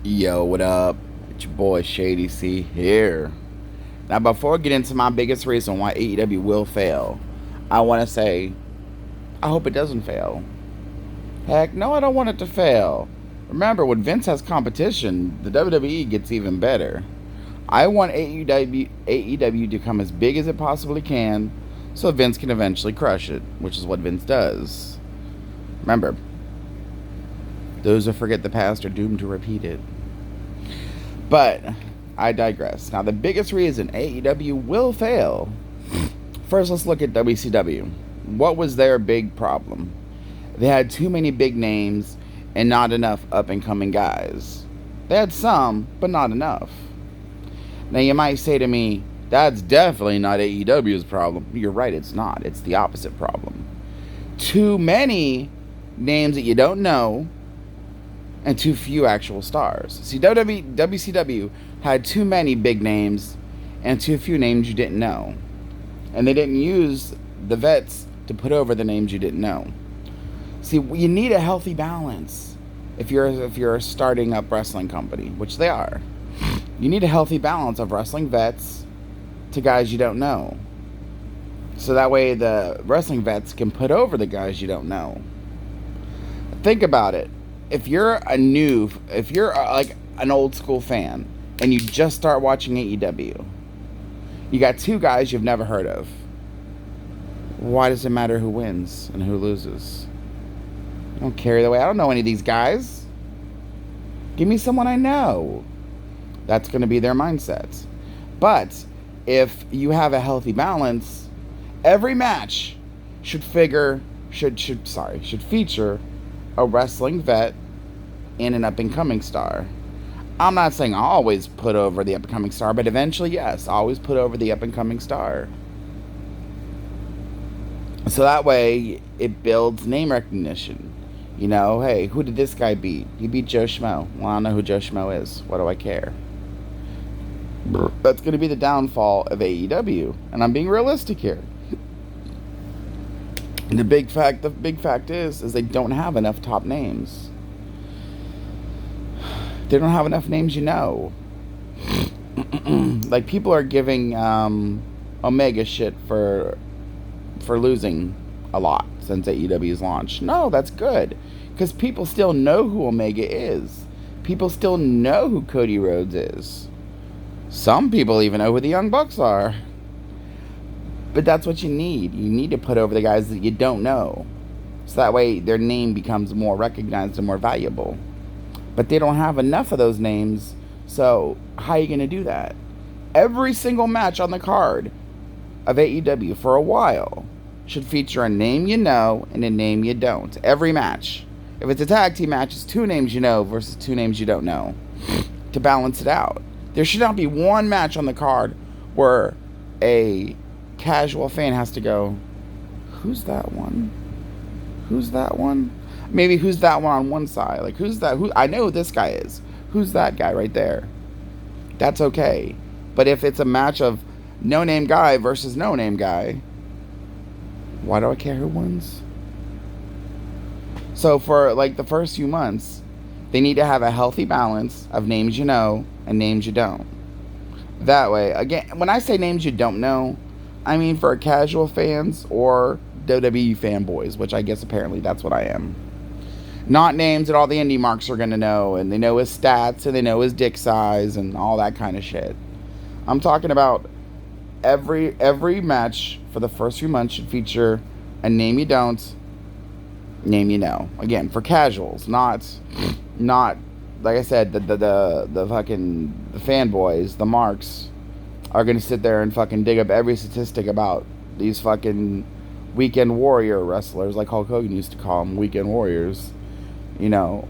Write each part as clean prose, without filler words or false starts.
Yo, what up? It's your boy Shady C here. Now, before I get into my biggest reason why AEW will fail, I want to say, I hope it doesn't fail. Heck, no, I don't want it to fail. Remember, when Vince has competition, the WWE gets even better. I want AEW to come as big as it possibly can so Vince can eventually crush it, which is what Vince does. Remember, those who forget the past are doomed to repeat it. But I digress. Now, the biggest reason AEW will fail. First, let's look at WCW. What was their big problem? They had too many big names and not enough up-and-coming guys. They had some, but not enough. Now, you might say to me, that's definitely not AEW's problem. You're right, it's not. It's the opposite problem. Too many names that you don't know and too few actual stars. See, WCW had too many big names and too few names you didn't know. And they didn't use the vets to put over the names you didn't know. See, you need a healthy balance if you're starting up wrestling company, which they are. You need a healthy balance of wrestling vets to guys you don't know. So that way the wrestling vets can put over the guys you don't know. Think about it. If you're like an old school fan and you just start watching AEW, you got two guys you've never heard of. Why does it matter who wins and who loses? I don't care either way. I don't know any of these guys. Give me someone I know. That's going to be their mindset. But if you have a healthy balance, every match should feature a wrestling vet and an up-and-coming star. I'm not saying I'll always put over the up-and-coming star, but eventually, yes, always put over the up-and-coming star. So that way, it builds name recognition. You know, hey, who did this guy beat? He beat Joe Schmo. Well, I don't know who Joe Schmo is. What do I care? That's going to be the downfall of AEW. And I'm being realistic here. The big fact is they don't have enough top names. They don't have enough names you know. Like, people are giving Omega shit for losing a lot since AEW's launch. No, that's good. Because people still know who Omega is. People still know who Cody Rhodes is. Some people even know who the Young Bucks are. But that's what you need. You need to put over the guys that you don't know. So that way their name becomes more recognized and more valuable. But they don't have enough of those names. So how are you going to do that? Every single match on the card of AEW for a while should feature a name you know and a name you don't. Every match. If it's a tag team match, it's two names you know versus two names you don't know. To balance it out. There should not be one match on the card where a casual fan has to go, who's that one? Who's that one? Maybe who's that one on one side? Like, who's that? Who? I know who this guy is. Who's that guy right there? That's okay. But if it's a match of no-name guy versus no-name guy, why do I care who wins? So for, like, the first few months, they need to have a healthy balance of names you know and names you don't. That way, again, when I say names you don't know, I mean for casual fans or WWE fanboys, which I guess apparently that's what I am. Not names that all the indie marks are going to know, and they know his stats, and they know his dick size, and all that kind of shit. I'm talking about every match for the first few months should feature a name you don't, name you know. Again, for casuals, not like I said, the fucking the fanboys, the marks, are going to sit there and fucking dig up every statistic about these fucking weekend warrior wrestlers, like Hulk Hogan used to call them, weekend warriors. You know,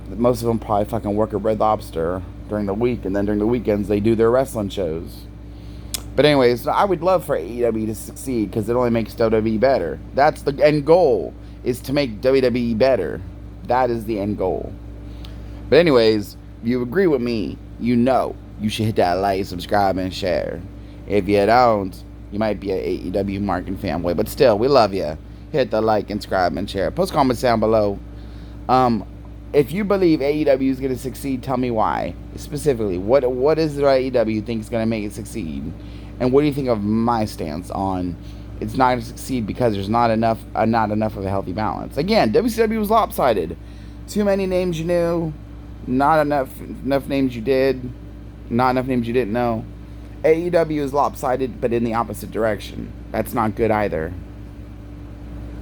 most of them probably fucking work at Red Lobster during the week, and then during the weekends they do their wrestling shows. But anyways, I would love for AEW to succeed because it only makes WWE better. That's the end goal, is to make WWE better. That is the end goal. But anyways, if you agree with me, you know you should hit that like, subscribe, and share. If you don't, you might be an AEW marketing fanboy. But still, we love you. Hit the like and subscribe and share. Post comments down below. If you believe AEW is going to succeed, tell me why. Specifically, what is it AEW think is going to make it succeed? And what do you think of my stance on it's not going to succeed because there's not enough of a healthy balance? Again, WCW was lopsided. Too many names you knew, not enough names you did, not enough names you didn't know. AEW is lopsided, but in the opposite direction. That's not good either.